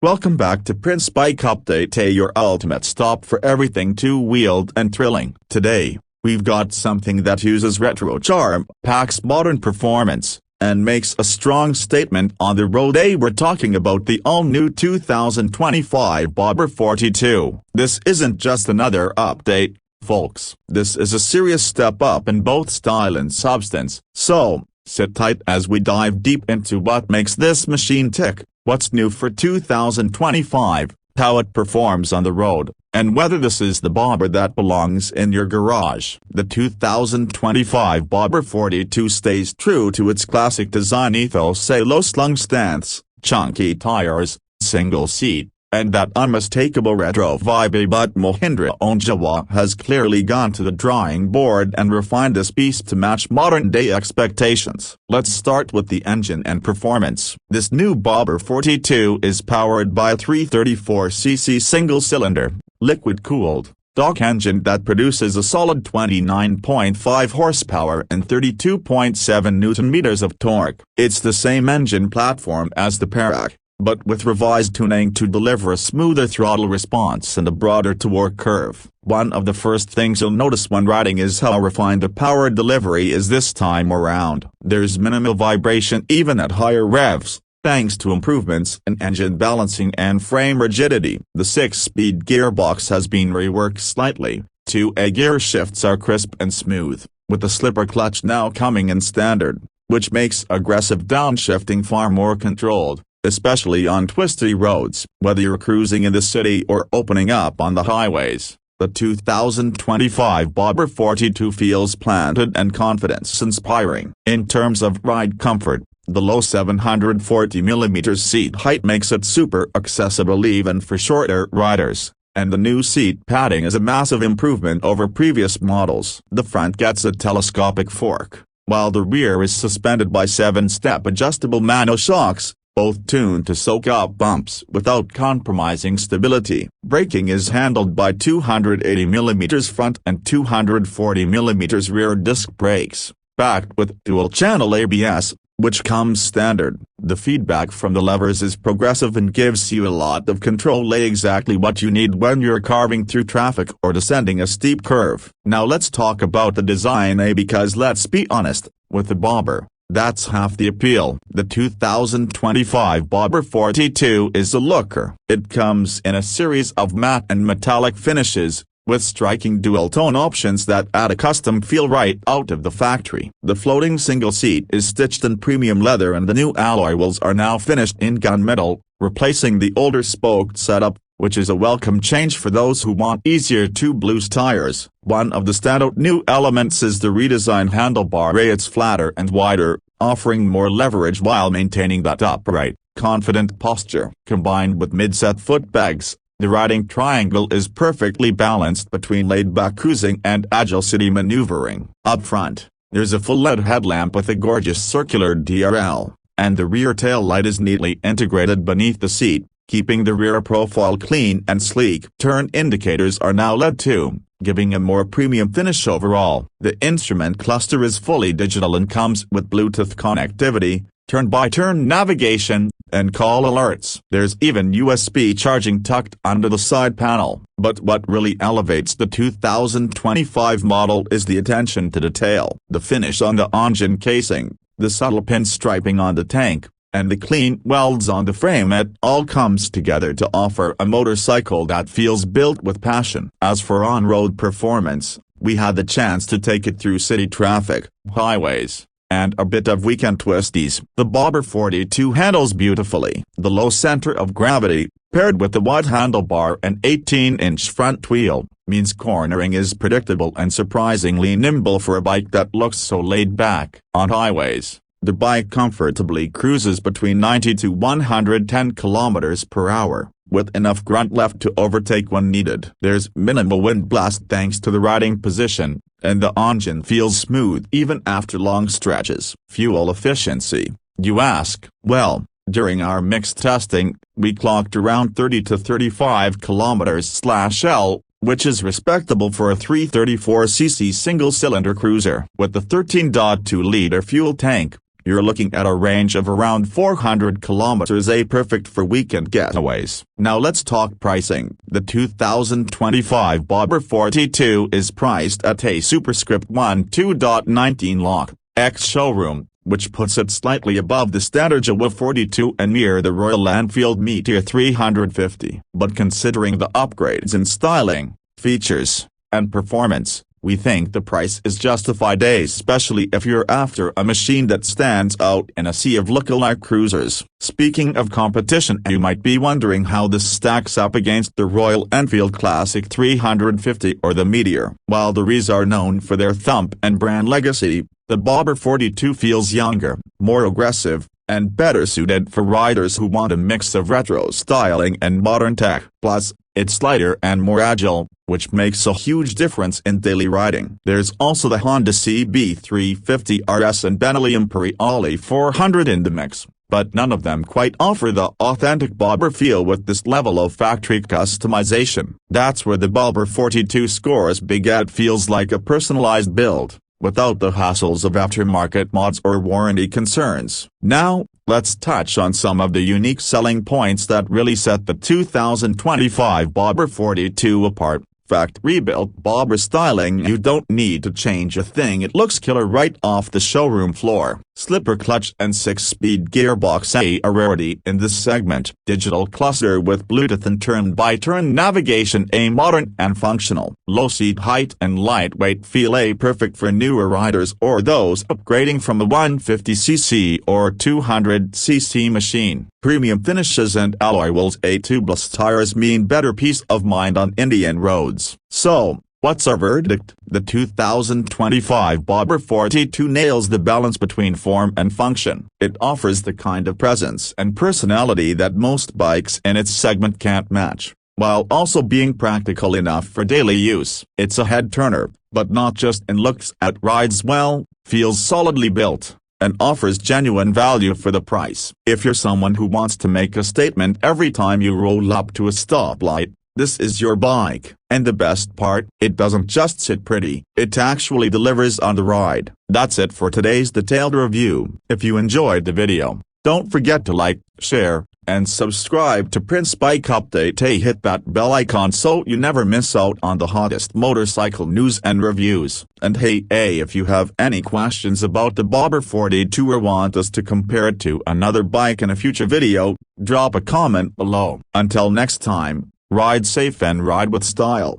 Welcome back to Prince Bike Update, your ultimate stop for everything two-wheeled and thrilling. Today, we've got something that uses retro charm, packs modern performance, and makes a strong statement on the road. Today we're talking about the all-new 2025 Bobber 42. This isn't just another update, folks. This is a serious step up in both style and substance. So, sit tight as we dive deep into what makes this machine tick, what's new for 2025, how it performs on the road, and whether this is the bobber that belongs in your garage. The 2025 Bobber 42 stays true to its classic design ethos: a low-slung stance, chunky tires, single seat, and that unmistakable retro vibe. But Mahindra Onjawa has clearly gone to the drawing board and refined this beast to match modern-day expectations. Let's start with the engine and performance. This new Bobber 42 is powered by a 334cc single-cylinder, liquid-cooled, stock engine that produces a solid 29.5 horsepower and 32.7 newton-meters of torque. It's the same engine platform as the Perak, but with revised tuning to deliver a smoother throttle response and a broader torque curve. One of the first things you'll notice when riding is how refined the power delivery is this time around. There's minimal vibration even at higher revs, thanks to improvements in engine balancing and frame rigidity. The 6-speed gearbox has been reworked slightly. 2A gear shifts are crisp and smooth, with the slipper clutch now coming in standard, which makes aggressive downshifting far more controlled, especially on twisty roads. Whether you're cruising in the city or opening up on the highways, the 2025 Bobber 42 feels planted and confidence-inspiring. In terms of ride comfort, the low 740mm seat height makes it super accessible even for shorter riders, and the new seat padding is a massive improvement over previous models. The front gets a telescopic fork, while the rear is suspended by 7-step adjustable manual shocks, both tuned to soak up bumps without compromising stability. Braking is handled by 280mm front and 240mm rear disc brakes, backed with dual-channel ABS, which comes standard. The feedback from the levers is progressive and gives you a lot of control, exactly what you need when you're carving through traffic or descending a steep curve. Now let's talk about the design, because let's be honest, with the Bobber, that's half the appeal. The 2025 Bobber 42 is a looker. It comes in a series of matte and metallic finishes, with striking dual-tone options that add a custom feel right out of the factory. The floating single seat is stitched in premium leather and the new alloy wheels are now finished in gunmetal, replacing the older spoked setup, which is a welcome change for those who want easier two-blues tires. One of the standout new elements is the redesigned handlebar. It's flatter and wider, offering more leverage while maintaining that upright, confident posture. Combined with mid-set footpegs, the riding triangle is perfectly balanced between laid-back cruising and agile city maneuvering. Up front, there's a full LED headlamp with a gorgeous circular DRL, and the rear tail light is neatly integrated beneath the seat, keeping the rear profile clean and sleek. Turn indicators are now LED too, giving a more premium finish overall. The instrument cluster is fully digital and comes with Bluetooth connectivity, turn-by-turn navigation, and call alerts. There's even USB charging tucked under the side panel. But what really elevates the 2025 model is the attention to detail. The finish on the engine casing, the subtle pinstriping on the tank, and the clean welds on the frame, it all comes together to offer a motorcycle that feels built with passion. As for on-road performance, we had the chance to take it through city traffic, highways, and a bit of weekend twisties. The Bobber 42 handles beautifully. The low center of gravity, paired with the wide handlebar and 18-inch front wheel, means cornering is predictable and surprisingly nimble for a bike that looks so laid back. On highways, the bike comfortably cruises between 90 to 110 kilometers per hour, with enough grunt left to overtake when needed. There's minimal wind blast thanks to the riding position, and the engine feels smooth even after long stretches. Fuel efficiency, you ask? Well, during our mixed testing, we clocked around 30 to 35 kilometers/L, which is respectable for a 334cc single-cylinder cruiser. With the 13.2-liter fuel tank, you're looking at a range of around 400 kilometers, perfect for weekend getaways. Now let's talk pricing. The 2025 Bobber 42 is priced at a superscript 12.19 lakh X showroom, which puts it slightly above the standard Jawa 42 and near the Royal Enfield Meteor 350. But considering the upgrades in styling, features, and performance, we think the price is justified, especially if you're after a machine that stands out in a sea of lookalike cruisers. Speaking of competition, you might be wondering how this stacks up against the Royal Enfield Classic 350 or the Meteor. While the Rs are known for their thump and brand legacy, the Bobber 42 feels younger, more aggressive, and better suited for riders who want a mix of retro styling and modern tech. Plus, it's lighter and more agile, which makes a huge difference in daily riding. There's also the Honda CB350 RS and Benelli Imperiale 400 in the mix, but none of them quite offer the authentic Bobber feel with this level of factory customization. That's where the Bobber 42 scores big. It feels like a personalized build, without the hassles of aftermarket mods or warranty concerns. Now, let's touch on some of the unique selling points that really set the 2025 Bobber 42 apart. Factory-built Bobber styling. You don't need to change a thing, it looks killer right off the showroom floor. Slipper clutch and 6-speed gearbox, a rarity in this segment. Digital cluster with Bluetooth and turn-by-turn navigation, modern and functional. Low seat height and lightweight feel, perfect for newer riders or those upgrading from a 150cc or 200cc machine. Premium finishes and alloy wheels, tubeless tires mean better peace of mind on Indian roads. So, what's our verdict? The 2025 Bobber 42 nails the balance between form and function. It offers the kind of presence and personality that most bikes in its segment can't match, while also being practical enough for daily use. It's a head-turner, but not just in looks. It rides well, feels solidly built, and offers genuine value for the price. If you're someone who wants to make a statement every time you roll up to a stoplight, this is your bike. And the best part, it doesn't just sit pretty, it actually delivers on the ride. That's it for today's detailed review. If you enjoyed the video, don't forget to like, share, and subscribe to Prince Bike Update. Hit that bell icon so you never miss out on the hottest motorcycle news and reviews. And hey, if you have any questions about the Bobber 42 or want us to compare it to another bike in a future video, drop a comment below. Until next time, ride safe and ride with style.